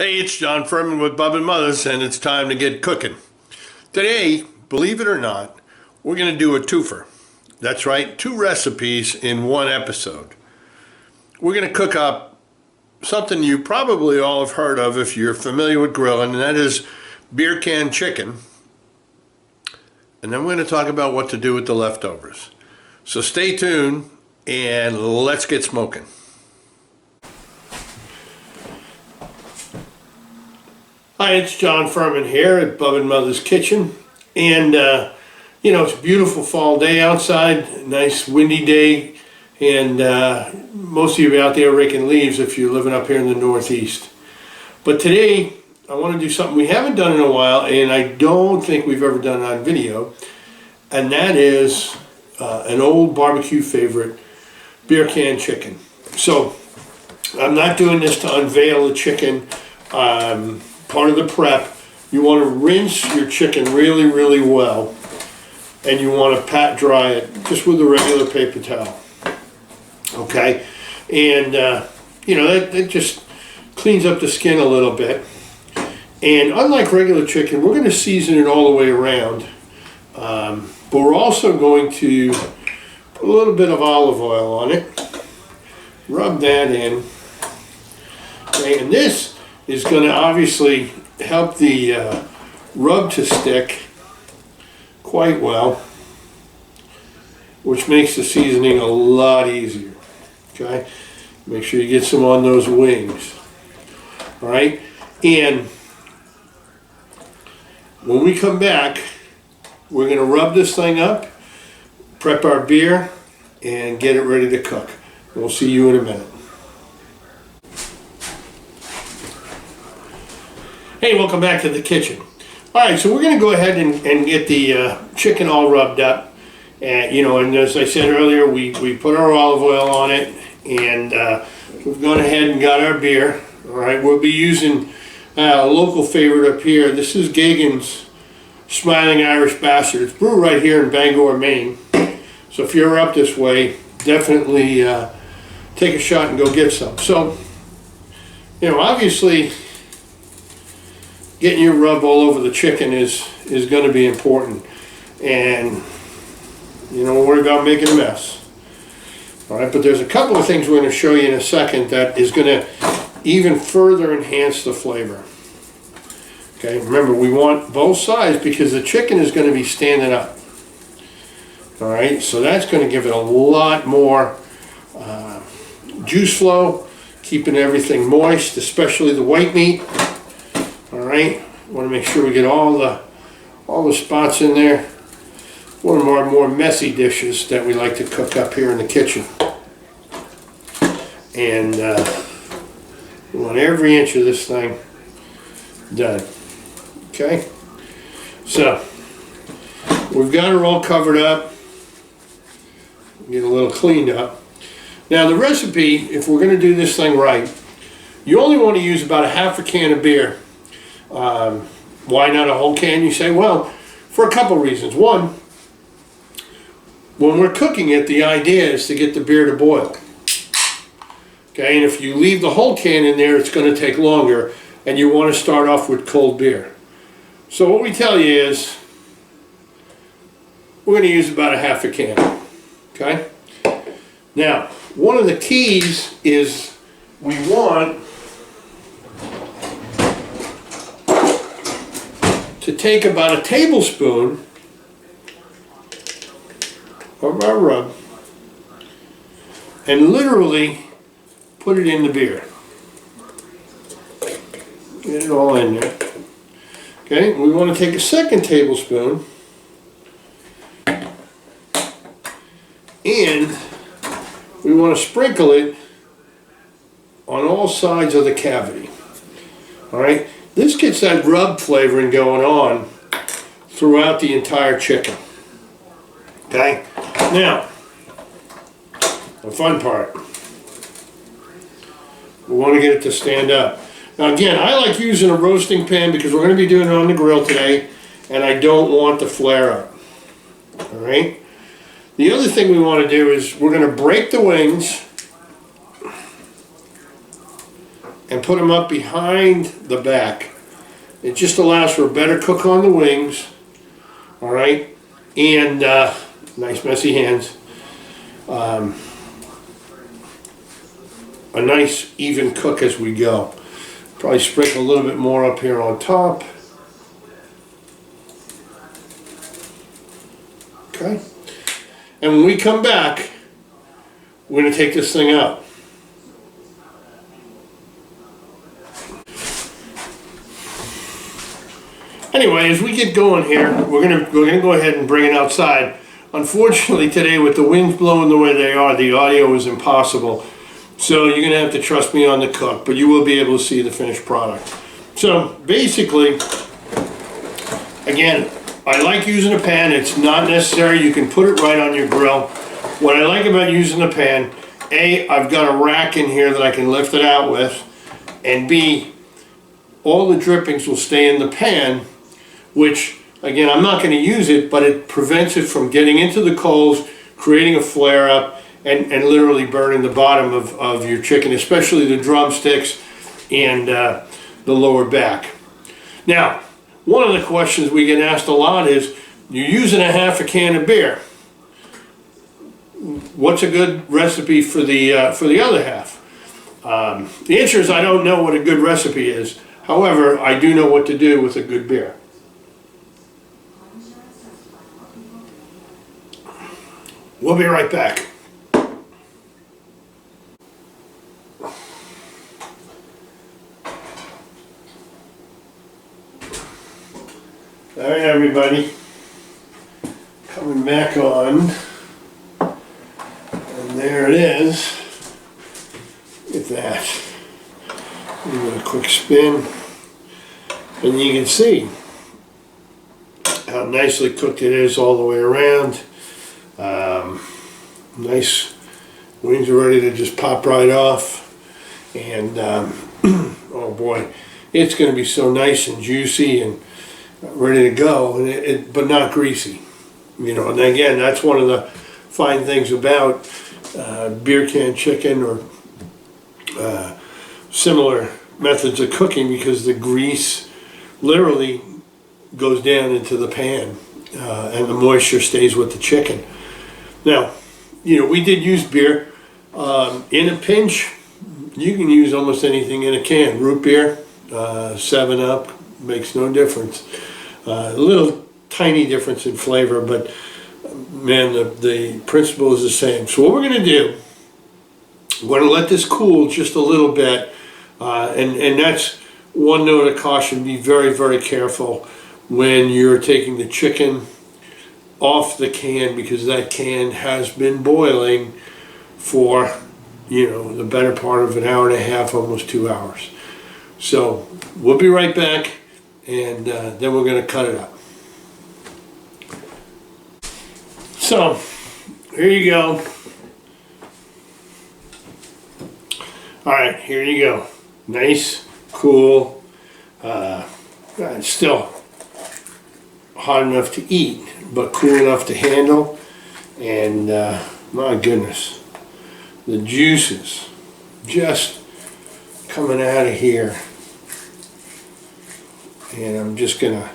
Hey, it's John Furman with Bub and Mothers, and it's time to get cooking. Today, believe it or not, we're going to do a twofer. That's right, 2 recipes in 1 episode. We're going to cook up something you probably all have heard of if you're familiar with grilling, and that is beer can chicken. And then we're going to talk about what to do with the leftovers. So stay tuned, and let's get smoking. Hi, it's John Furman here at Bub and Mother's Kitchen, and it's a beautiful fall day outside, nice windy day, and most of you are out there raking leaves if you're living up here in the Northeast. But today I want to do something we haven't done in a while, and I don't think we've ever done on video, and that is an old barbecue favorite, beer can chicken. So I'm not doing this to unveil the chicken. Part of the prep, you want to rinse your chicken really, really well, and you want to pat dry it just with a regular paper towel. Okay, and that just cleans up the skin a little bit. And unlike regular chicken, we're going to season it all the way around, but we're also going to put a little bit of olive oil on it, rub that in. Okay, and this is going to obviously help the rub to stick quite well, which makes the seasoning a lot easier. Okay, make sure you get some on those wings. All right, and when we come back, we're going to rub this thing up, prep our beer, and get it ready to cook. We'll see you in a minute. Hey, welcome back to the kitchen. All right, so we're going to go ahead and get the chicken all rubbed up. And as I said earlier, we put our olive oil on it, and we've gone ahead and got our beer. All right, we'll be using a local favorite up here. This is Gagan's Smiling Irish Bastard. It's brewed right here in Bangor, Maine. So if you're up this way, definitely take a shot and go get some. So, obviously, getting your rub all over the chicken is going to be important, and don't worry about making a mess. All right, but there's a couple of things we're going to show you in a second that is going to even further enhance the flavor. Okay, remember, we want both sides because the chicken is going to be standing up. All right, so that's going to give it a lot more juice flow, keeping everything moist, especially the white meat. All right, want to make sure we get all the spots in there. One of our more messy dishes that we like to cook up here in the kitchen. And we want every inch of this thing done. Okay, so we've got her all covered up. Get a little cleaned up. Now the recipe, if we're going to do this thing right, you only want to use about a half a can of beer. Why not a whole can, you say? Well, for a couple reasons. One, when we're cooking it, the idea is to get the beer to boil. Okay, and if you leave the whole can in there, it's going to take longer, and you want to start off with cold beer. So what we tell you is, we're going to use about a half a can. Okay? Now, one of the keys is we want to take about a tablespoon of our rub and literally put it in the beer. Get it all in there. Okay, we want to take a second tablespoon and we want to sprinkle it on all sides of the cavity. All right, this gets that rub flavoring going on throughout the entire chicken. Okay, now the fun part, we want to get it to stand up. Now again, I like using a roasting pan because we're going to be doing it on the grill today, and I don't want the flare up. All right. The other thing we want to do is we're going to break the wings and put them up behind the back. It just allows for a better cook on the wings, all right, and nice messy hands. A nice even cook as we go. Probably sprinkle a little bit more up here on top. Okay. And when we come back, we're going to take this thing out. Anyway, as we get going here, we're gonna go ahead and bring it outside. Unfortunately today, with the winds blowing the way they are, the audio is impossible. So you're gonna have to trust me on the cook, but you will be able to see the finished product. So basically, again, I like using a pan. It's not necessary. You can put it right on your grill. What I like about using the pan, A, I've got a rack in here that I can lift it out with, and B, all the drippings will stay in the pan, which, again, I'm not going to use it, but it prevents it from getting into the coals, creating a flare-up, and literally burning the bottom of your chicken, especially the drumsticks and the lower back. Now, one of the questions we get asked a lot is, you're using a half a can of beer. What's a good recipe for the other half? The answer is I don't know what a good recipe is. However, I do know what to do with a good beer. We'll be right back. All right, everybody. Coming back on. And there it is. Look at that. Give it a quick spin. And you can see how nicely cooked it is all the way around. Nice wings are ready to just pop right off, and oh boy, it's going to be so nice and juicy and ready to go, and but not greasy, you know. And again, that's one of the fine things about beer can chicken or similar methods of cooking, because the grease literally goes down into the pan and the moisture stays with the chicken. Now, you know, we did use beer. In a pinch, you can use almost anything in a can. Root beer, 7-Up, makes no difference. A little tiny difference in flavor, but man, the principle is the same. So what we're going to do, we're going to let this cool just a little bit, and that's one note of caution. Be very, very careful when you're taking the chicken off the can, because that can has been boiling for, you know, the better part of an hour and a half, almost 2 hours. So we'll be right back, and then we're going to cut it up. So here you go. All right, here you go. Nice, cool. It's still hot enough to eat, but cool enough to handle. And my goodness, the juices just coming out of here. And I'm just gonna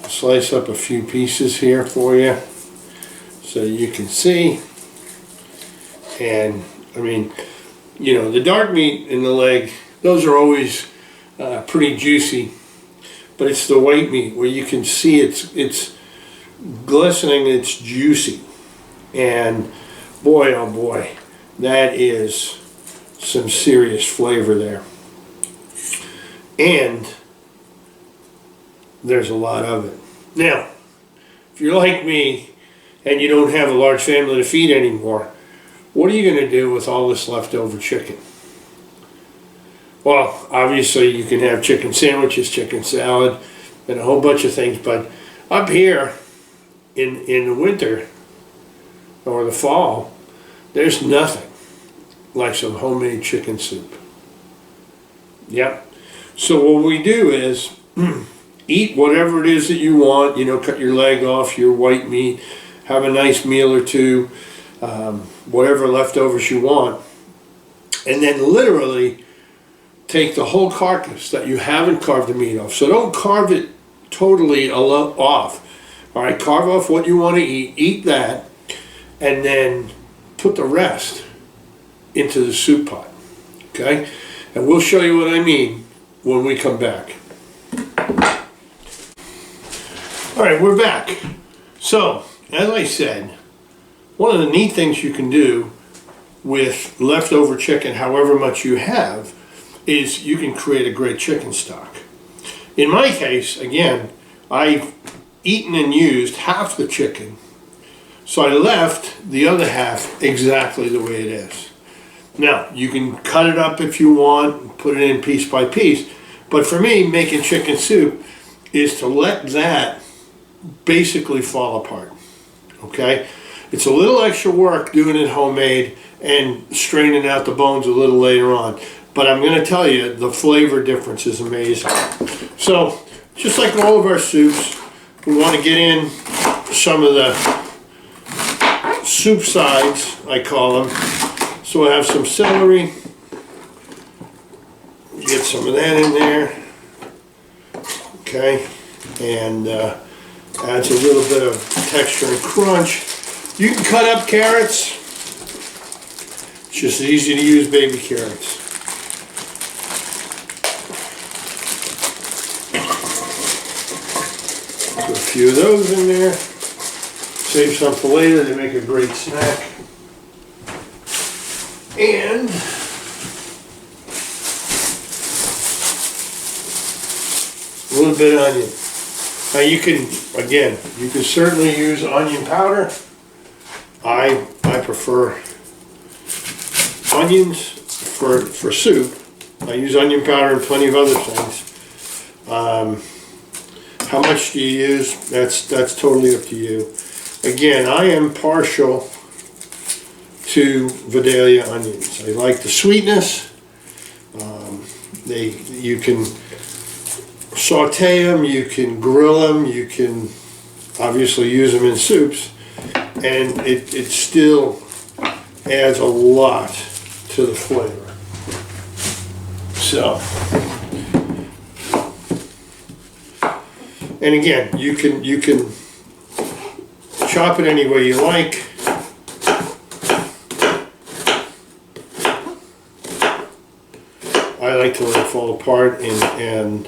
slice up a few pieces here for you so you can see. And I mean, you know, the dark meat in the leg, those are always pretty juicy, but it's the white meat where you can see it's glistening, it's juicy, and boy oh boy, that is some serious flavor there, and there's a lot of it. Now, if you're like me and you don't have a large family to feed anymore, what are you going to do with all this leftover chicken? Well, obviously you can have chicken sandwiches, chicken salad, and a whole bunch of things, but up here in the winter or the fall, there's nothing like some homemade chicken soup. Yep. So what we do is eat whatever it is that you want, you know, cut your leg off, your white meat, have a nice meal or two, whatever leftovers you want, and then literally take the whole carcass that you haven't carved the meat off. So don't carve it totally off. All right, carve off what you want to eat that, and then put the rest into the soup pot, okay? And we'll show you what I mean when we come back. All right, we're back. So, as I said, one of the neat things you can do with leftover chicken, however much you have, is you can create a great chicken stock. In my case, again, I've eaten and used half the chicken, so I left the other half exactly the way it is. Now, you can cut it up if you want, and put it in piece by piece, but for me, making chicken soup is to let that basically fall apart, okay? It's a little extra work doing it homemade and straining out the bones a little later on, but I'm going to tell you, the flavor difference is amazing. So, just like all of our soups, we want to get in some of the soup sides, I call them. So I have some celery, get some of that in there, okay, and adds a little bit of texture and crunch. You can cut up carrots, it's just easy to use baby carrots. Put a few of those in there, save some for later, they make a great snack. And a little bit of onion. Now you can certainly use onion powder. I prefer onions for soup. I use onion powder and plenty of other things. How much do you use? That's totally up to you. Again, I am partial to Vidalia onions. I like the sweetness. You can saute them, you can grill them, you can obviously use them in soups, and it still adds a lot to the flavor. So, and again, you can chop it any way you like. I like to let it fall apart and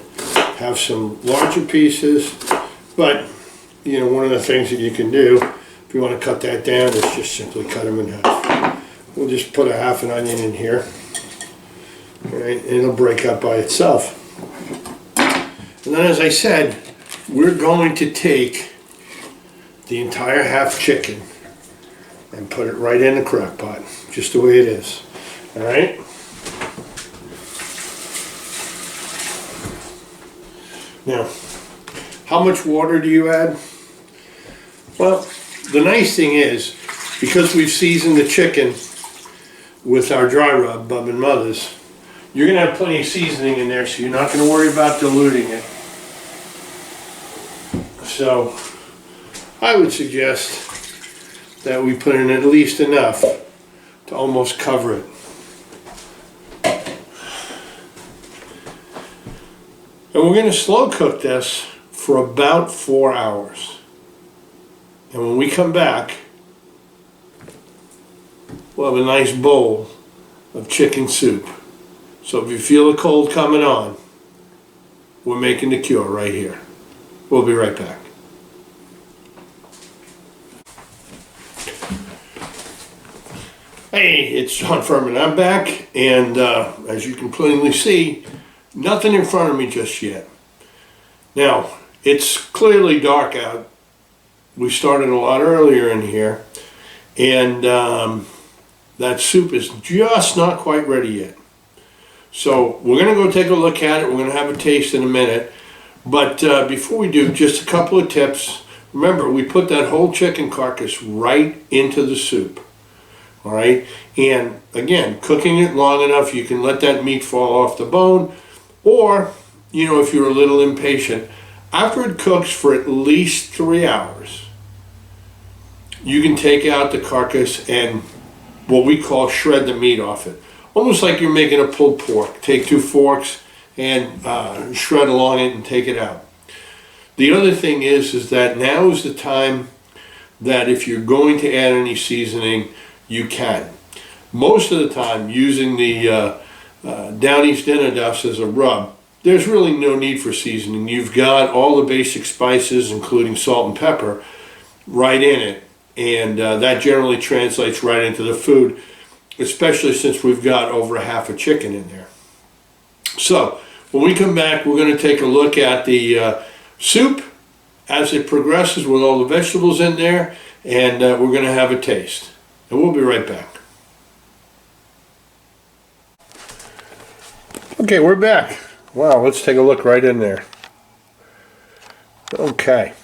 have some larger pieces, but you know, one of the things that you can do if you want to cut that down is just simply cut them in half. We'll just put a half an onion in here, right, and it'll break up by itself. And then, as I said, we're going to take the entire half chicken and put it right in the crock pot, just the way it is. All right. Now, how much water do you add? Well, the nice thing is, because we've seasoned the chicken with our dry rub, Bub and Mother's, you're going to have plenty of seasoning in there, so you're not going to worry about diluting it. So, I would suggest that we put in at least enough to almost cover it. And we're going to slow cook this for about 4 hours. And when we come back, we'll have a nice bowl of chicken soup. So if you feel the cold coming on, we're making the cure right here. We'll be right back. Hey, it's John Furman. I'm back, and as you can plainly see, nothing in front of me just yet. Now, it's clearly dark out. We started a lot earlier in here, and that soup is just not quite ready yet. So we're going to go take a look at it. We're going to have a taste in a minute. But before we do, just a couple of tips. Remember, we put that whole chicken carcass right into the soup. All right? And again, cooking it long enough, you can let that meat fall off the bone. Or, you know, if you're a little impatient, after it cooks for at least 3 hours, you can take out the carcass and what we call shred the meat off it. almost like you're making a pulled pork. Take 2 forks and shred along it and take it out. The other thing is that now is the time that if you're going to add any seasoning, you can. Most of the time, using the Down East Dinner Dust as a rub, there's really no need for seasoning. You've got all the basic spices, including salt and pepper, right in it. And that generally translates right into the food, especially since we've got over half a chicken in there. So, when we come back, we're going to take a look at the soup as it progresses with all the vegetables in there, and we're going to have a taste. And we'll be right back. Okay, we're back. Wow, let's take a look right in there. Okay,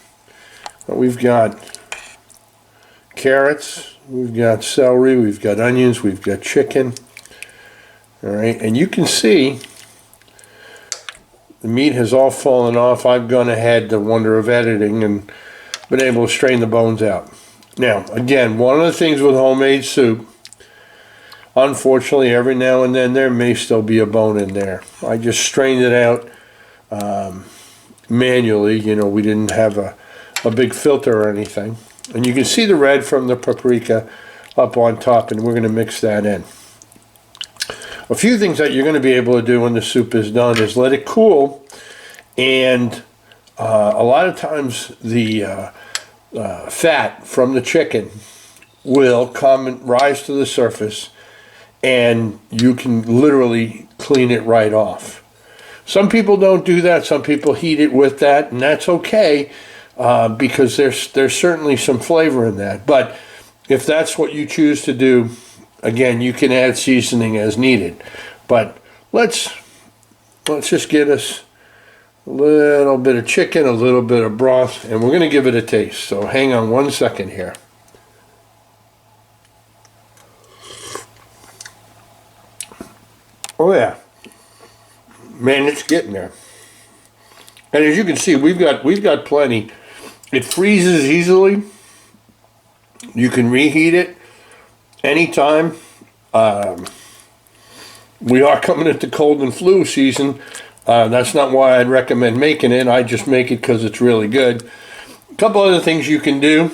well, we've got carrots, we've got celery, we've got onions, we've got chicken. All right, and you can see the meat has all fallen off. I've gone ahead, the wonder of editing, and been able to strain the bones out. Now, again, one of the things with homemade soup, unfortunately, every now and then there may still be a bone in there. I just strained it out manually. You know, we didn't have a big filter or anything. And you can see the red from the paprika up on top, and we're going to mix that in. A few things that you're going to be able to do when the soup is done is let it cool, and a lot of times the fat from the chicken will come and rise to the surface, and you can literally clean it right off. Some people don't do that. Some people heat it with that, and that's okay because there's certainly some flavor in that. But if that's what you choose to do, again, you can add seasoning as needed. But let's just get us a little bit of chicken, a little bit of broth, and we're going to give it a taste. So hang on 1 second here. Oh yeah, man, it's getting there. And as you can see, we've got plenty. It freezes easily. You can reheat it anytime. We are coming into cold and flu season. That's not why I'd recommend making it. I just make it because it's really good. A couple other things you can do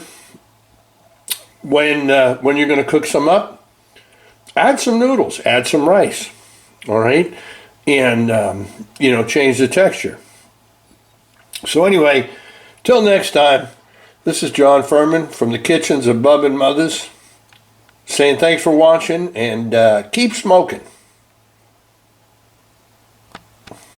when you're going to cook some up. Add some noodles. Add some rice. All right, and you know, change the texture. So anyway, till next time, this is John Furman from the kitchens of Bub and Mother's, saying thanks for watching, and keep smoking.